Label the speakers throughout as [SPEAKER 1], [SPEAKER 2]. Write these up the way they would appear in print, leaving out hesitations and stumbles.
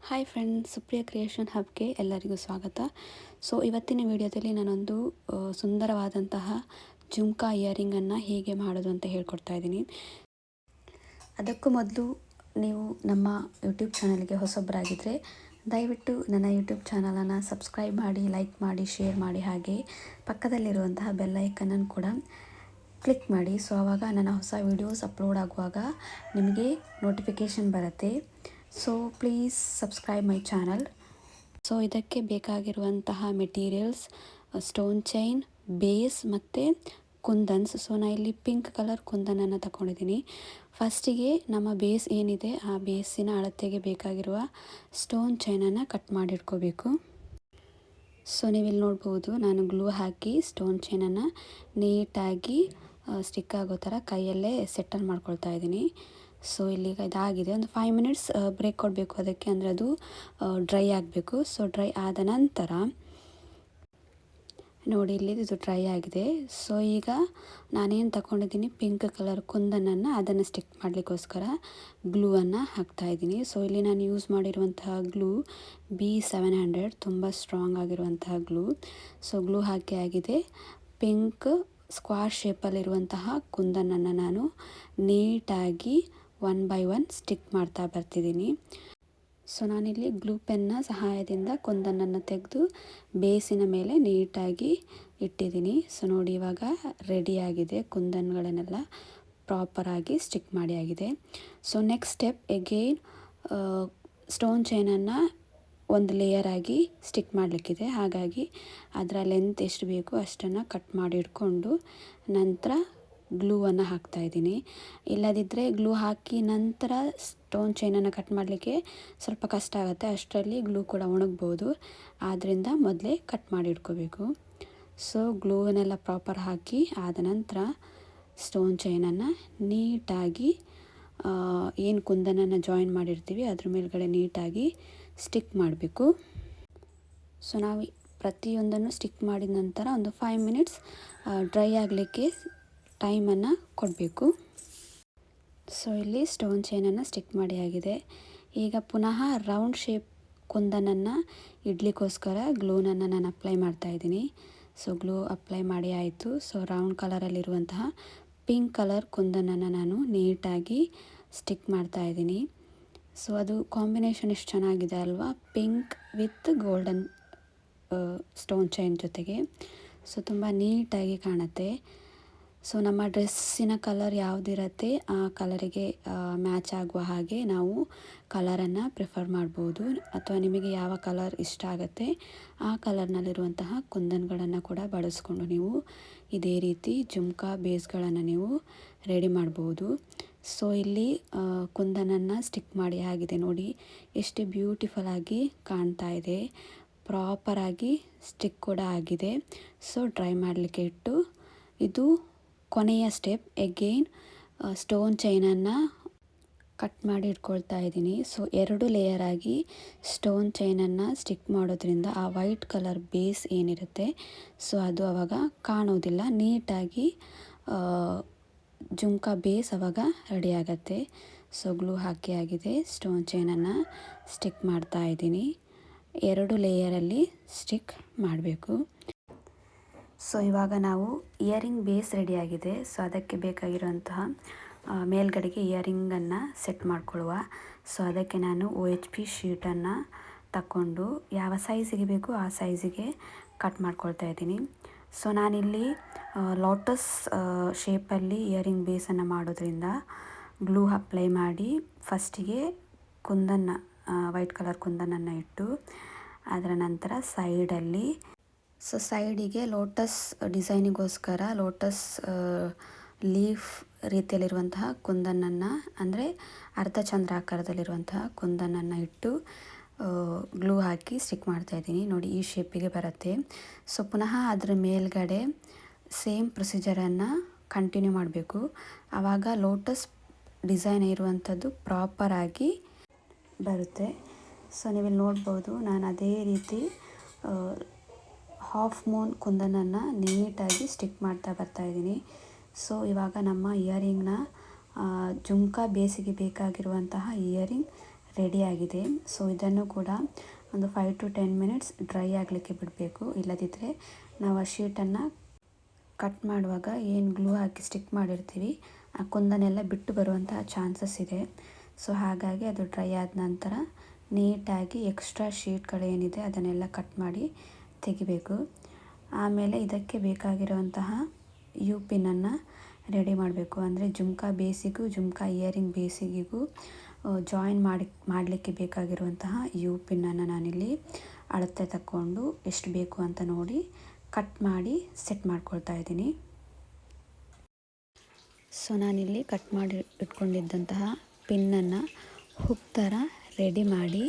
[SPEAKER 1] Hi friends, Supriya creation ಹಬ್ಗೆ ಎಲ್ಲರಿಗೂ ಸ್ವಾಗತ. So ಇವತ್ತಿನ ವಿಡಿಯೋದಲ್ಲಿ ನಾನೊಂದು ಸುಂದರವಾದಂತಹ ಜುಮ್ಕಾ ಇಯರಿಂಗನ್ನು ಹೇಗೆ ಮಾಡೋದು ಅಂತ ಹೇಳ್ಕೊಡ್ತಾ ಇದ್ದೀನಿ. ಅದಕ್ಕೂ ಮೊದಲು ನೀವು ನಮ್ಮ ಯೂಟ್ಯೂಬ್ ಚಾನಲ್ಗೆ ಹೊಸೊಬ್ಬರಾಗಿದ್ದರೆ ದಯವಿಟ್ಟು ನನ್ನ ಯೂಟ್ಯೂಬ್ ಚಾನಲನ್ನು ಸಬ್ಸ್ಕ್ರೈಬ್ ಮಾಡಿ, ಲೈಕ್ ಮಾಡಿ, ಶೇರ್ ಮಾಡಿ, ಹಾಗೆ ಪಕ್ಕದಲ್ಲಿರುವಂತಹ ಬೆಲ್ ಐಕನನ್ನು ಕೂಡ ಕ್ಲಿಕ್ ಮಾಡಿ. ಸೊ ಆವಾಗ ನನ್ನ ಹೊಸ ವಿಡಿಯೋಸ್ ಅಪ್ಲೋಡ್ ಆಗುವಾಗ ನಿಮಗೆ ನೋಟಿಫಿಕೇಷನ್ ಬರುತ್ತೆ. So please subscribe my channel. So ಇದಕ್ಕೆ ಬೇಕಾಗಿರುವಂತಹ ಮೆಟೀರಿಯಲ್ಸ್ ಸ್ಟೋನ್ ಚೈನ್, ಬೇಸ್ ಮತ್ತು ಕುಂದನ್ಸ್. ಸೊ ನಾನು ಇಲ್ಲಿ ಪಿಂಕ್ ಕಲರ್ ಕುಂದನನ್ನು ತಗೊಂಡಿದ್ದೀನಿ. ಫಸ್ಟಿಗೆ ನಮ್ಮ ಬೇಸ್ ಏನಿದೆ ಆ ಬೇಸಿನ ಅಳತೆಗೆ ಬೇಕಾಗಿರುವ ಸ್ಟೋನ್ ಚೈನನ್ನು ಕಟ್ ಮಾಡಿಟ್ಕೋಬೇಕು. ಸೊ ನೀವಿಲ್ಲಿ ನೋಡ್ಬೋದು, ನಾನು ಗ್ಲೂ ಹಾಕಿ ಸ್ಟೋನ್ ಚೈನನ್ನು ನೀಟಾಗಿ ಸ್ಟಿಕ್ ಆಗೋ ಥರ ಕೈಯಲ್ಲೇ ಸೆಟಲ್ ಮಾಡ್ಕೊಳ್ತಾ ಇದ್ದೀನಿ. ಸೊ ಇಲ್ಲಿಗ ಇದಾಗಿದೆ. ಒಂದು 5 ಮಿನಿಟ್ಸ್ ಬ್ರೇಕ್ ಕೊಡಬೇಕು ಅದಕ್ಕೆ, ಅಂದರೆ ಅದು ಡ್ರೈ ಆಗಬೇಕು. ಸೊ ಡ್ರೈ ಆದ ನಂತರ ನೋಡಿ, ಇಲ್ಲಿ ಇದು ಡ್ರೈ ಆಗಿದೆ. ಸೊ ಈಗ ನಾನೇನು ತಗೊಂಡಿದ್ದೀನಿ, ಪಿಂಕ್ ಕಲರ್ ಕುಂದನನ್ನು ಅದನ್ನು ಸ್ಟಿಕ್ ಮಾಡಲಿಕ್ಕೋಸ್ಕರ ಗ್ಲೂವನ್ನು ಹಾಕ್ತಾಯಿದ್ದೀನಿ. ಸೊ ಇಲ್ಲಿ ನಾನು ಯೂಸ್ ಮಾಡಿರುವಂತಹ ಗ್ಲೂ B700, ತುಂಬ ಸ್ಟ್ರಾಂಗ್ ಆಗಿರುವಂತಹ ಗ್ಲೂ. ಸೊ ಗ್ಲೂ ಹಾಕಿ ಆಗಿದೆ. ಪಿಂಕ್ ಸ್ಕ್ವಾಶ್ ಶೇಪಲ್ಲಿರುವಂತಹ ಕುಂದನನ್ನು ನಾನು ನೀಟಾಗಿ 1 by 1 ಸ್ಟಿಕ್ ಮಾಡ್ತಾ ಬರ್ತಿದ್ದೀನಿ. ಸೊ ನಾನಿಲ್ಲಿ ಗ್ಲೂ ಪೆನ್ನ ಸಹಾಯದಿಂದ ಕುಂದನನ್ನು ತೆಗೆದು ಬೇಸಿನ ಮೇಲೆ ನೀಟಾಗಿ ಇಟ್ಟಿದ್ದೀನಿ. ಸೊ ನೋಡಿ, ಇವಾಗ ರೆಡಿಯಾಗಿದೆ. ಕುಂದನ್ಗಳನ್ನೆಲ್ಲ ಪ್ರಾಪರಾಗಿ ಸ್ಟಿಕ್ ಮಾಡಿ ಆಗಿದೆ. So next step, again stone ಚೈನನ್ನು ಒಂದು ಲೇಯರ್ ಆಗಿ ಸ್ಟಿಕ್ ಮಾಡಲಿಕ್ಕಿದೆ. ಹಾಗಾಗಿ ಅದರ ಲೆಂತ್ ಎಷ್ಟು ಬೇಕು ಅಷ್ಟನ್ನು ಕಟ್ ಮಾಡಿ ಇಟ್ಕೊಂಡು ನಂತರ ಗ್ಲೂವನ್ನು ಹಾಕ್ತಾಯಿದ್ದೀನಿ. ಇಲ್ಲದಿದ್ದರೆ ಗ್ಲೂ ಹಾಕಿ ನಂತರ ಸ್ಟೋನ್ ಚೈನನ್ನು ಕಟ್ ಮಾಡಲಿಕ್ಕೆ ಸ್ವಲ್ಪ ಕಷ್ಟ ಆಗುತ್ತೆ. ಅಷ್ಟರಲ್ಲಿ ಗ್ಲೂ ಕೂಡ ಒಣಗ್ಬೋದು. ಆದ್ದರಿಂದ ಮೊದಲೇ ಕಟ್ ಮಾಡಿ ಇಟ್ಕೋಬೇಕು. ಸೊ ಗ್ಲೂವನ್ನೆಲ್ಲ ಪ್ರಾಪರ್ ಹಾಕಿ ಆದ ನಂತರ ಸ್ಟೋನ್ ಚೈನನ್ನು ನೀಟಾಗಿ ಏನು ಕುಂದನನ್ನು ಜಾಯಿನ್ ಮಾಡಿರ್ತೀವಿ ಅದ್ರ ಮೇಲ್ಗಡೆ ನೀಟಾಗಿ ಸ್ಟಿಕ್ ಮಾಡಬೇಕು. ಸೊ ನಾವು ಪ್ರತಿಯೊಂದನ್ನು ಸ್ಟಿಕ್ ಮಾಡಿದ ನಂತರ ಒಂದು 5 ಮಿನಿಟ್ಸ್ ಡ್ರೈ ಆಗಲಿಕ್ಕೆ ಟೈಮನ್ನು ಕೊಡಬೇಕು. ಸೊ ಇಲ್ಲಿ ಸ್ಟೋನ್ ಚೈನನ್ನು ಸ್ಟಿಕ್ ಮಾಡಿ ಆಗಿದೆ. ಈಗ ಪುನಃ ರೌಂಡ್ ಶೇಪ್ ಕುಂದನನ್ನು ಇಡ್ಲಿಕ್ಕೋಸ್ಕರ ಗ್ಲೂನನ್ನು ನಾನು ಅಪ್ಲೈ ಮಾಡ್ತಾಯಿದ್ದೀನಿ. ಸೊ ಗ್ಲೂ ಅಪ್ಲೈ ಮಾಡಿ ಆಯಿತು. ಸೊ ರೌಂಡ್ ಕಲರಲ್ಲಿರುವಂತಹ ಪಿಂಕ್ ಕಲರ್ ಕುಂದನನ್ನು ನಾನು ನೀಟಾಗಿ ಸ್ಟಿಕ್ ಮಾಡ್ತಾಯಿದ್ದೀನಿ. ಸೊ ಅದು ಕಾಂಬಿನೇಷನ್ ಎಷ್ಟು ಚೆನ್ನಾಗಿದೆ ಅಲ್ವಾ, pink with golden stone chain ಜೊತೆಗೆ. ಸೊ ತುಂಬ ನೀಟಾಗಿ ಕಾಣುತ್ತೆ. ಸೊ ನಮ್ಮ ಡ್ರೆಸ್ಸಿನ ಕಲರ್ ಯಾವುದಿರುತ್ತೆ ಆ ಕಲರಿಗೆ ಮ್ಯಾಚ್ ಆಗುವ ಹಾಗೆ ನಾವು ಕಲರನ್ನು ಪ್ರಿಫರ್ ಮಾಡ್ಬೋದು. ಅಥವಾ ನಿಮಗೆ ಯಾವ ಕಲರ್ ಇಷ್ಟ ಆಗುತ್ತೆ ಆ ಕಲರ್ನಲ್ಲಿರುವಂತಹ ಕುಂದನ್ಗಳನ್ನು ಕೂಡ ಬಳಸ್ಕೊಂಡು ನೀವು ಇದೇ ರೀತಿ ಜುಮ್ಕಾ ಬೇಸ್ಗಳನ್ನು ನೀವು ರೆಡಿ ಮಾಡ್ಬೋದು. ಸೊ ಇಲ್ಲಿ ಕುಂದನನ್ನು ಸ್ಟಿಕ್ ಮಾಡಿ ಆಗಿದೆ. ನೋಡಿ ಎಷ್ಟು ಬ್ಯೂಟಿಫುಲ್ ಆಗಿ ಕಾಣ್ತಾ ಇದೆ. ಪ್ರಾಪರಾಗಿ ಸ್ಟಿಕ್ ಕೂಡ ಆಗಿದೆ. ಸೊ ಡ್ರೈ ಮಾಡಲಿಕ್ಕೆ ಇಟ್ಟು ಇದು ಕೊನೆಯ ಸ್ಟೆಪ್. ಎಗೇನ್ ಸ್ಟೋನ್ ಚೈನನ್ನು ಕಟ್ ಮಾಡಿ ಇಟ್ಕೊಳ್ತಾ ಇದ್ದೀನಿ. ಸೊ 2 ಲೇಯರ್ ಆಗಿ ಸ್ಟೋನ್ ಚೈನನ್ನು ಸ್ಟಿಕ್ ಮಾಡೋದ್ರಿಂದ ಆ ವೈಟ್ ಕಲರ್ ಬೇಸ್ ಏನಿರುತ್ತೆ ಸೊ ಅದು ಆವಾಗ ಕಾಣೋದಿಲ್ಲ. ನೀಟಾಗಿ ಜುಮ್ಕಾ ಬೇಸ್ ಆವಾಗ ರೆಡಿ ಆಗುತ್ತೆ. ಸೊ ಗ್ಲೂ ಹಾಕಿ ಆಗಿದೆ. ಸ್ಟೋನ್ ಚೈನನ್ನು ಸ್ಟಿಕ್ ಮಾಡ್ತಾ ಇದ್ದೀನಿ. 2 ಲೇಯರಲ್ಲಿ ಸ್ಟಿಕ್ ಮಾಡಬೇಕು. ಸೊ ಇವಾಗ ನಾವು ಇಯರಿಂಗ್ ಬೇಸ್ ರೆಡಿಯಾಗಿದೆ. ಸೊ ಅದಕ್ಕೆ ಬೇಕಾಗಿರುವಂತಹ ಮೇಲ್ಗಡೆಗೆ ಇಯರಿಂಗನ್ನು ಸೆಟ್ ಮಾಡ್ಕೊಳ್ಳುವ. ಸೊ ಅದಕ್ಕೆ ನಾನು OHP ಶೀಟನ್ನು ತಗೊಂಡು ಯಾವ ಸೈಜಿಗೆ ಬೇಕು ಆ ಸೈಜಿಗೆ ಕಟ್ ಮಾಡ್ಕೊಳ್ತಾ ಇದ್ದೀನಿ. ಸೊ ನಾನಿಲ್ಲಿ ಲೋಟಸ್ ಶೇಪಲ್ಲಿ ಇಯರಿಂಗ್ ಬೇಸನ್ನು ಮಾಡೋದ್ರಿಂದ ಗ್ಲೂ ಅಪ್ಲೈ ಮಾಡಿ ಫಸ್ಟಿಗೆ ಕುಂದನ್ನು ವೈಟ್ ಕಲರ್ ಕುಂದನನ್ನು ಇಟ್ಟು ಅದರ ನಂತರ ಸೈಡಲ್ಲಿ ಸೈಡಿಗೆ ಲೋಟಸ್ ಡಿಸೈನಿಗೋಸ್ಕರ ಲೋಟಸ್ ಲೀಫ್ ರೀತಿಯಲ್ಲಿರುವಂತಹ ಕುಂದನನ್ನು, ಅಂದರೆ ಅರ್ಧಚಂದ್ರ ಆಕಾರದಲ್ಲಿರುವಂತಹ ಕುಂದನನ್ನು ಇಟ್ಟು ಗ್ಲೂ ಹಾಕಿ ಸ್ಟಿಕ್ ಮಾಡ್ತಾಯಿದ್ದೀನಿ. ನೋಡಿ ಈ ಶೇಪಿಗೆ ಬರುತ್ತೆ. ಸೊ ಪುನಃ ಅದರ ಮೇಲ್ಗಡೆ ಸೇಮ್ ಪ್ರೊಸೀಜರನ್ನು ಕಂಟಿನ್ಯೂ ಮಾಡಬೇಕು. ಆವಾಗ ಲೋಟಸ್ ಡಿಸೈನ್ ಇರುವಂಥದ್ದು ಪ್ರಾಪರಾಗಿ ಬರುತ್ತೆ. ಸೊ ನೀವಿಲ್ಲಿ ನೋಡ್ಬೋದು, ನಾನು ಅದೇ ರೀತಿ ಹಾಫ್ ಮೂನ್ ಕುಂದನನ್ನು ನೀಟಾಗಿ ಸ್ಟಿಕ್ ಮಾಡ್ತಾ ಬರ್ತಾಯಿದ್ದೀನಿ. ಸೊ ಇವಾಗ ನಮ್ಮ ಇಯರಿಂಗ್ನ ಜುಮ್ಕಾ ಬೇಸಿಗೆ ಬೇಕಾಗಿರುವಂತಹ ಇಯರಿಂಗ್ ರೆಡಿಯಾಗಿದೆ. ಸೊ ಇದನ್ನು ಕೂಡ ಒಂದು 5 to 10 ಮಿನಿಟ್ಸ್ ಡ್ರೈ ಆಗಲಿಕ್ಕೆ ಬಿಡಬೇಕು. ಇಲ್ಲದಿದ್ದರೆ ನಾವು ಆ ಶೀಟನ್ನು ಕಟ್ ಮಾಡುವಾಗ ಏನು ಗ್ಲೂ ಹಾಕಿ ಸ್ಟಿಕ್ ಮಾಡಿರ್ತೀವಿ ಆ ಕುಂದನೆಲ್ಲ ಬಿಟ್ಟು ಬರುವಂತಹ ಚಾನ್ಸಸ್ ಇದೆ. ಸೊ ಹಾಗಾಗಿ ಅದು ಡ್ರೈ ಆದ ನಂತರ ನೀಟಾಗಿ ಎಕ್ಸ್ಟ್ರಾ ಶೀಟ್ಗಳೇನಿದೆ ಅದನ್ನೆಲ್ಲ ಕಟ್ ಮಾಡಿ ತೆಗಿಬೇಕು. ಆಮೇಲೆ ಇದಕ್ಕೆ ಬೇಕಾಗಿರುವಂತಹ ಯು ಪಿನ್ನನ್ನು ರೆಡಿ ಮಾಡಬೇಕು. ಅಂದರೆ ಜುಮ್ಕಾ ಬೇಸಿಗೂ ಜುಮ್ಕಾ ಇಯರಿಂಗ್ ಬೇಸಿಗಿಗೂ ಜಾಯಿನ್ ಮಾಡಲಿಕ್ಕೆ ಬೇಕಾಗಿರುವಂತಹ ಯು ಪಿನ್ನನ್ನು ನಾನಿಲ್ಲಿ ಅಳತೆ ತಗೊಂಡು ಎಷ್ಟು ಬೇಕು ಅಂತ ನೋಡಿ ಕಟ್ ಮಾಡಿ ಸೆಟ್ ಮಾಡ್ಕೊಳ್ತಾ ಇದ್ದೀನಿ. ಸೊ ನಾನಿಲ್ಲಿ ಕಟ್ ಮಾಡಿ ಇಟ್ಕೊಂಡಿದ್ದಂತಹ ಪಿನ್ನನ್ನು ಹುಕ್ ಥರ ರೆಡಿ ಮಾಡಿ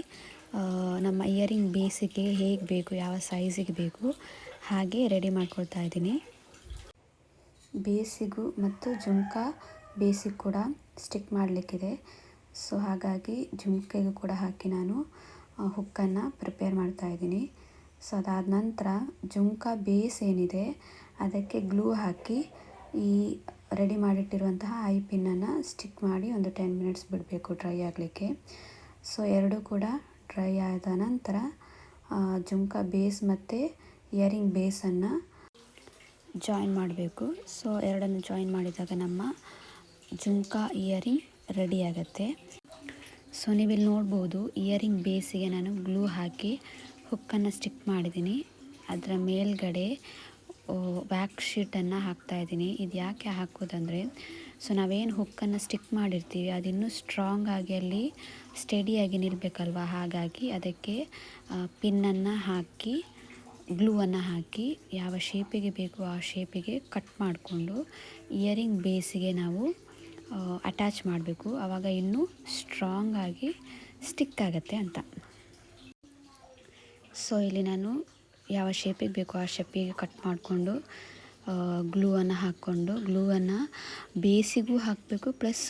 [SPEAKER 1] ನಮ್ಮ ಇಯರಿಂಗ್ ಬೇಸಿಗೆ ಹೇಗೆ ಬೇಕು, ಯಾವ ಸೈಜಿಗೆ ಬೇಕು ಹಾಗೆ ರೆಡಿ ಮಾಡ್ಕೊಳ್ತಾ ಇದ್ದೀನಿ. ಬೇಸಿಗೂ ಮತ್ತು ಜುಮ್ಕಾ ಬೇಸಿಗೆ ಕೂಡ ಸ್ಟಿಕ್ ಮಾಡಲಿಕ್ಕಿದೆ. ಸೊ ಹಾಗಾಗಿ ಜುಮ್ಕೆಗೂ ಕೂಡ ಹಾಕಿ ನಾನು ಹುಕ್ಕನ್ನು ಪ್ರಿಪೇರ್ ಮಾಡ್ತಾ ಇದ್ದೀನಿ. ಸೊ ಅದಾದ ನಂತರ ಜುಮ್ಕಾ ಬೇಸ್ ಏನಿದೆ ಅದಕ್ಕೆ ಗ್ಲೂ ಹಾಕಿ ಈ ರೆಡಿ ಮಾಡಿಟ್ಟಿರುವಂತಹ ಐ ಪಿನ್ನನ್ನು ಸ್ಟಿಕ್ ಮಾಡಿ ಒಂದು 10 ಮಿನಿಟ್ಸ್ ಬಿಡಬೇಕು ಡ್ರೈ ಆಗಲಿಕ್ಕೆ. ಸೊ ಎರಡೂ ಕೂಡ ಡ್ರೈ ಆದ ನಂತರ ಜುಮ್ಕಾ ಬೇಸ್ ಮತ್ತು ಇಯರಿಂಗ್ ಬೇಸನ್ನು ಜಾಯಿನ್ ಮಾಡಬೇಕು. ಸೊ ಎರಡನ್ನು ಜಾಯಿನ್ ಮಾಡಿದಾಗ ನಮ್ಮ ಜುಮ್ಕಾ ಇಯರಿಂಗ್ ರೆಡಿ ಆಗುತ್ತೆ. ಸೊ ನೀವಿಲ್ಲಿ ನೋಡ್ಬೋದು ಇಯರಿಂಗ್ ಬೇಸಿಗೆ ನಾನು ಗ್ಲೂ ಹಾಕಿ ಹುಕ್ಕನ್ನು ಸ್ಟಿಕ್ ಮಾಡಿದ್ದೀನಿ. ಅದರ ಮೇಲ್ಗಡೆ ವ್ಯಾಕ್ಸ್ ಶೀಟನ್ನು ಹಾಕ್ತಾಯಿದ್ದೀನಿ. ಇದು ಯಾಕೆ ಹಾಕೋದಂದರೆ ಸೊ ನಾವೇನು ಹುಕ್ಕನ್ನು ಸ್ಟಿಕ್ ಮಾಡಿರ್ತೀವಿ ಅದಿನ್ನೂ ಸ್ಟ್ರಾಂಗ್ ಆಗಿ ಅಲ್ಲಿ ಸ್ಟಡಿಯಾಗಿ ನಿಲ್ಲಬೇಕಲ್ವ. ಹಾಗಾಗಿ ಅದಕ್ಕೆ ಪಿನ್ನನ್ನು ಹಾಕಿ ಗ್ಲೂವನ್ನು ಹಾಕಿ ಯಾವ ಶೇಪಿಗೆ ಬೇಕು ಆ ಶೇಪಿಗೆ ಕಟ್ ಮಾಡಿಕೊಂಡು ಇಯರಿಂಗ್ ಬೇಸಿಗೆ ನಾವು ಅಟ್ಯಾಚ್ ಮಾಡಬೇಕು. ಆವಾಗ ಇನ್ನೂ ಸ್ಟ್ರಾಂಗ್ ಆಗಿ ಸ್ಟಿಕ್ ಆಗುತ್ತೆ ಅಂತ. ಸೊ ಇಲ್ಲಿ ನಾನು ಯಾವ ಶೇಪಿಗೆ ಬೇಕು ಆ ಶೇಪಿಗೆ ಕಟ್ ಮಾಡಿಕೊಂಡು ಗ್ಲೂವನ್ನು ಹಾಕ್ಕೊಂಡು ಗ್ಲೂವನ್ನು ಬೇಸಿಗೂ ಹಾಕಬೇಕು, ಪ್ಲಸ್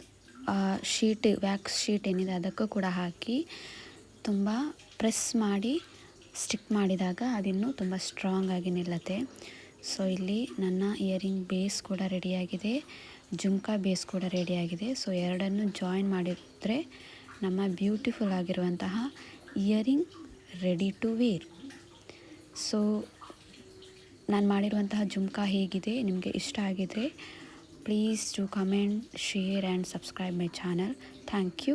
[SPEAKER 1] ಶೀಟ್ ವ್ಯಾಕ್ಸ್ ಶೀಟ್ ಏನಿದೆ ಅದಕ್ಕೂ ಕೂಡ ಹಾಕಿ ತುಂಬ ಪ್ರೆಸ್ ಮಾಡಿ ಸ್ಟಿಕ್ ಮಾಡಿದಾಗ ಅದಿನ್ನೂ ತುಂಬ ಸ್ಟ್ರಾಂಗ್ ಆಗಿ ನಿಲ್ಲುತ್ತೆ. ಸೊ ಇಲ್ಲಿ ನನ್ನ ಇಯರಿಂಗ್ ಬೇಸ್ ಕೂಡ ರೆಡಿಯಾಗಿದೆ, ಜುಮ್ಕಾ ಬೇಸ್ ಕೂಡ ರೆಡಿಯಾಗಿದೆ. ಸೊ ಎರಡನ್ನು ಜಾಯಿನ್ ಮಾಡಿದರೆ ನಮ್ಮ ಬ್ಯೂಟಿಫುಲ್ ಆಗಿರುವಂತಹ earring ready to wear. So ನಾನು ಮಾಡಿರುವಂತಹ ಜುಮ್ಕಾ ಹೇಗಿದೆ, ನಿಮಗೆ ಇಷ್ಟ ಆಗಿದರೆ please to comment, share and subscribe my channel. Thank you.